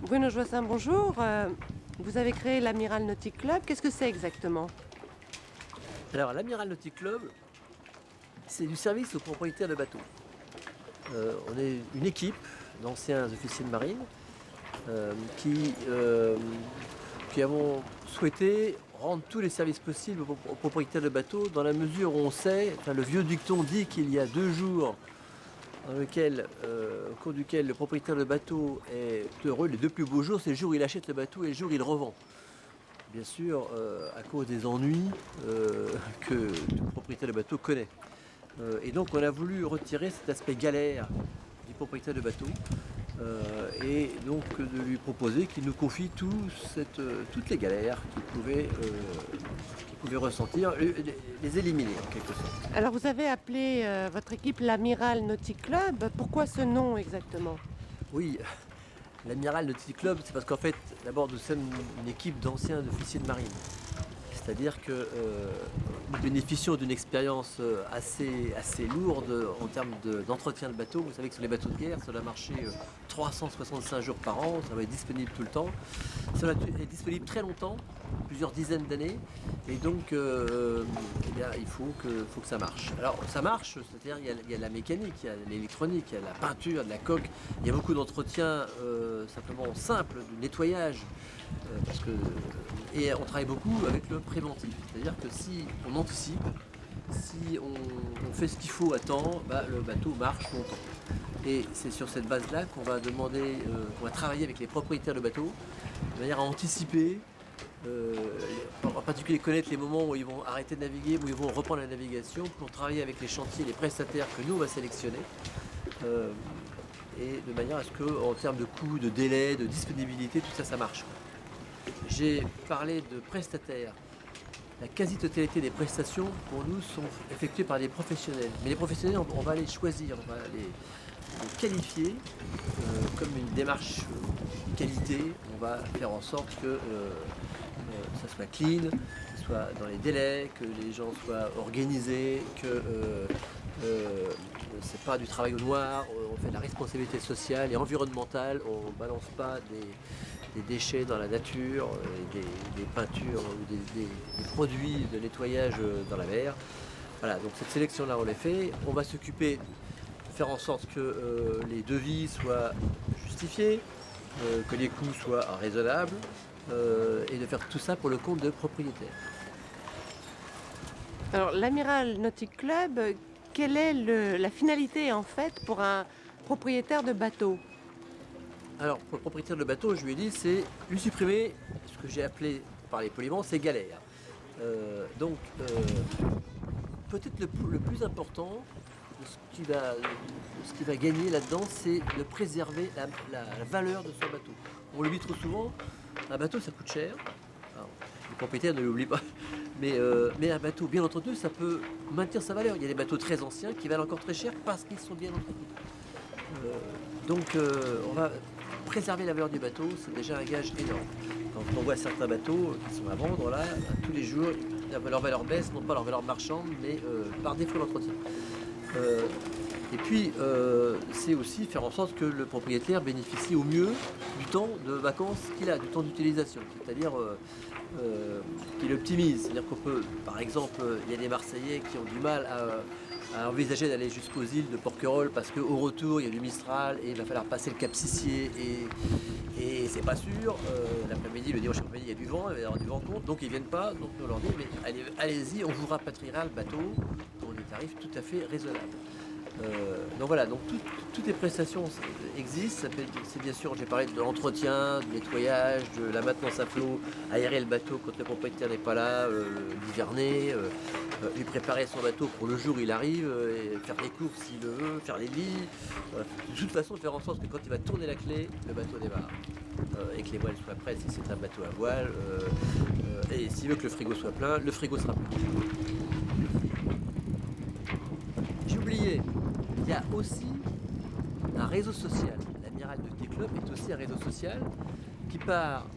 Bruno Joissin, bonjour. Vous avez créé l'Amiral Nautique Club. Qu'est-ce que c'est exactement? Alors, l'Amiral Nautique Club, c'est du service aux propriétaires de bateaux. On est une équipe d'anciens officiers de marine qui avons souhaité rendre tous les services possibles aux propriétaires de bateaux dans la mesure où on sait, le vieux dicton dit qu'il y a 2 jours au cours duquel le propriétaire de bateau est heureux. Les 2 plus beaux jours, c'est le jour où il achète le bateau et le jour où il le revend. Bien sûr, à cause des ennuis que tout propriétaire de bateau connaît. Et donc on a voulu retirer cet aspect galère du propriétaire de bateau et donc de lui proposer qu'il nous confie toutes les galères qu'il pouvait ressentir, les éliminer en quelque sorte. Alors vous avez appelé votre équipe l'Amiral Nautique Club. Pourquoi ce nom exactement? Oui, l'Amiral Nautique Club, c'est parce qu'en fait, d'abord nous sommes une équipe d'anciens officiers de marine. C'est-à-dire que nous bénéficions d'une expérience assez lourde en termes d'entretien de bateau. Vous savez que sur les bateaux de guerre, ça doit marcher 365 jours par an, ça va être disponible tout le temps. Ça va être disponible très longtemps, plusieurs dizaines d'années, et donc il faut que ça marche. Alors ça marche, c'est-à-dire il y a la mécanique, il y a l'électronique, il y a la peinture, de la coque, il y a beaucoup d'entretien simplement simple, du nettoyage, et on travaille beaucoup avec le préventif, c'est-à-dire que si on anticipe, si on fait ce qu'il faut à temps, le bateau marche longtemps. Et c'est sur cette base-là qu'on va qu'on va travailler avec les propriétaires de bateaux, de manière à anticiper, en particulier connaître les moments où ils vont arrêter de naviguer, où ils vont reprendre la navigation, pour travailler avec les chantiers, les prestataires que nous on va sélectionner, et de manière à ce que, en termes de coût, de délai, de disponibilité, tout ça, ça marche. J'ai parlé de prestataires. La quasi-totalité des prestations, pour nous, sont effectuées par des professionnels. Mais les professionnels, on va les choisir, on va les qualifier comme une démarche qualité. On va faire en sorte que ça soit clean, que ce soit dans les délais, que les gens soient organisés, que c'est pas du travail au noir, on fait de la responsabilité sociale et environnementale, on balance pas des déchets dans la nature, des peintures ou des produits de nettoyage dans la mer. Voilà, donc cette sélection-là, on l'a fait. On va s'occuper de faire en sorte que les devis soient justifiés, que les coûts soient raisonnables, et de faire tout ça pour le compte de propriétaires. Alors l'Amiral Nautique Club, quelle est la finalité en fait pour un propriétaire de bateau? Alors, pour le propriétaire de bateau, je lui ai dit, c'est lui supprimer ce que j'ai appelé, pour parler poliment, c'est galère. Peut-être le plus important, ce qui va gagner là-dedans, c'est de préserver la valeur de son bateau. On l'oublie trop souvent, un bateau ça coûte cher. Alors, le propriétaire ne l'oublie pas. Mais un bateau bien entretenu, ça peut maintenir sa valeur. Il y a des bateaux très anciens qui valent encore très cher parce qu'ils sont bien entretenus. On va préserver la valeur du bateau, c'est déjà un gage énorme. Quand on voit certains bateaux qui sont à vendre là, tous les jours, leur valeur baisse, non pas leur valeur marchande, mais par défaut d'entretien. Et puis, c'est aussi faire en sorte que le propriétaire bénéficie au mieux du temps de vacances qu'il a, du temps d'utilisation, c'est-à-dire qu'il optimise. C'est-à-dire qu'on peut, par exemple, il y a des Marseillais qui ont du mal à envisager d'aller jusqu'aux îles de Porquerolles parce qu'au retour il y a du Mistral et il va falloir passer le Cap Sissier et c'est pas sûr. L'après-midi, le dimanche après-midi, il y a du vent, il va y avoir du vent contre, donc ils viennent pas. Donc on leur dit mais allez-y, on vous rapatriera le bateau pour des tarifs tout à fait raisonnables. Donc voilà, donc toutes les prestations existent. C'est bien sûr, j'ai parlé de l'entretien, du nettoyage, de la maintenance à flot, aérer le bateau quand le propriétaire n'est pas là, l'hiverner, lui préparer son bateau pour le jour où il arrive, et faire les courses s'il le veut, faire les lits. De toute façon, faire en sorte que quand il va tourner la clé, le bateau démarre. Et que les voiles soient prêtes si c'est un bateau à voile. Et s'il veut que le frigo soit plein, le frigo sera plein. J'ai oublié, il y a aussi un réseau social. L'Amiral Nautique Club est aussi un réseau social qui part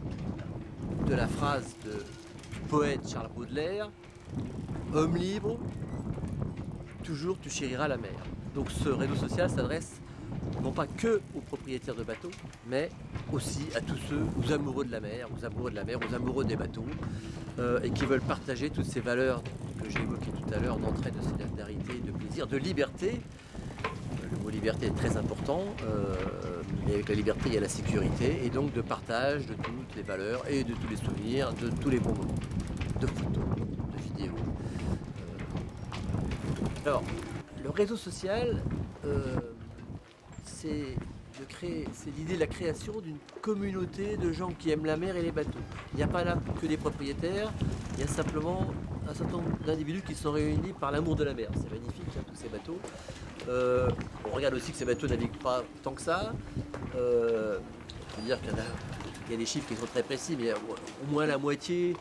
de la phrase du poète Charles Baudelaire: homme libre, toujours tu chériras la mer. Donc ce réseau social s'adresse non pas que aux propriétaires de bateaux, mais aussi à tous ceux, aux amoureux de la mer, aux amoureux des bateaux, et qui veulent partager toutes ces valeurs que j'ai évoquées tout à l'heure, d'entraide, de solidarité, de plaisir, de liberté. Le mot liberté est très important, mais avec la liberté il y a la sécurité, et donc de partage de toutes les valeurs et de tous les souvenirs, de tous les bons moments, de photos, de vidéos. Alors, le réseau social, c'est l'idée de la création d'une communauté de gens qui aiment la mer et les bateaux. Il n'y a pas là que des propriétaires, il y a simplement un certain nombre d'individus qui sont réunis par l'amour de la mer. C'est magnifique, hein, tous ces bateaux. On regarde aussi que ces bateaux ne naviguent pas tant que ça. On peut dire qu'il y a des chiffres qui sont très précis, mais il y a au moins la moitié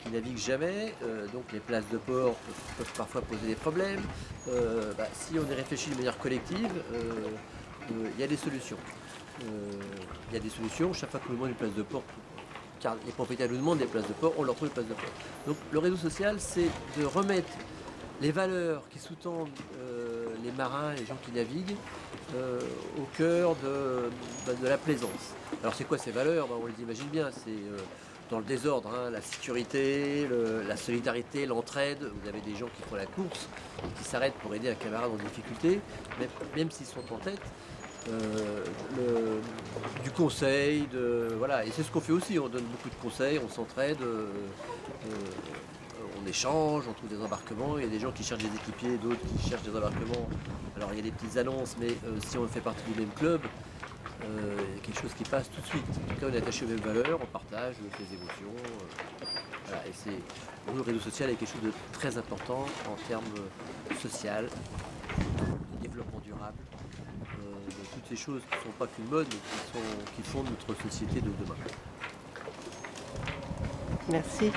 qui ne naviguent jamais. Donc les places de port peuvent parfois poser des problèmes. Si on y réfléchit de manière collective, il y a des solutions. Chaque fois que nous demande une place de port, car les propriétaires nous demandent des places de port, on leur trouve des places de port. Donc le réseau social, c'est de remettre les valeurs qui sous-tendent les marins, les gens qui naviguent, au cœur de la plaisance. Alors c'est quoi ces valeurs? On les imagine bien, c'est dans le désordre, hein, la sécurité, la solidarité, l'entraide. Vous avez des gens qui font la course, qui s'arrêtent pour aider un camarade en difficulté, même s'ils sont en tête. Du conseil, voilà. Et c'est ce qu'on fait aussi, on donne beaucoup de conseils, on s'entraide, on échange, on trouve des embarquements, il y a des gens qui cherchent des équipiers, d'autres qui cherchent des embarquements. Alors il y a des petites annonces, mais si on fait partie du même club, il y a quelque chose qui passe tout de suite. En tout cas, on est attaché aux mêmes valeurs, on partage les émotions. Voilà. Et le réseau social est quelque chose de très important en termes social, de développement durable, de toutes ces choses qui ne sont pas qu'une mode, mais qui font notre société de demain. Merci.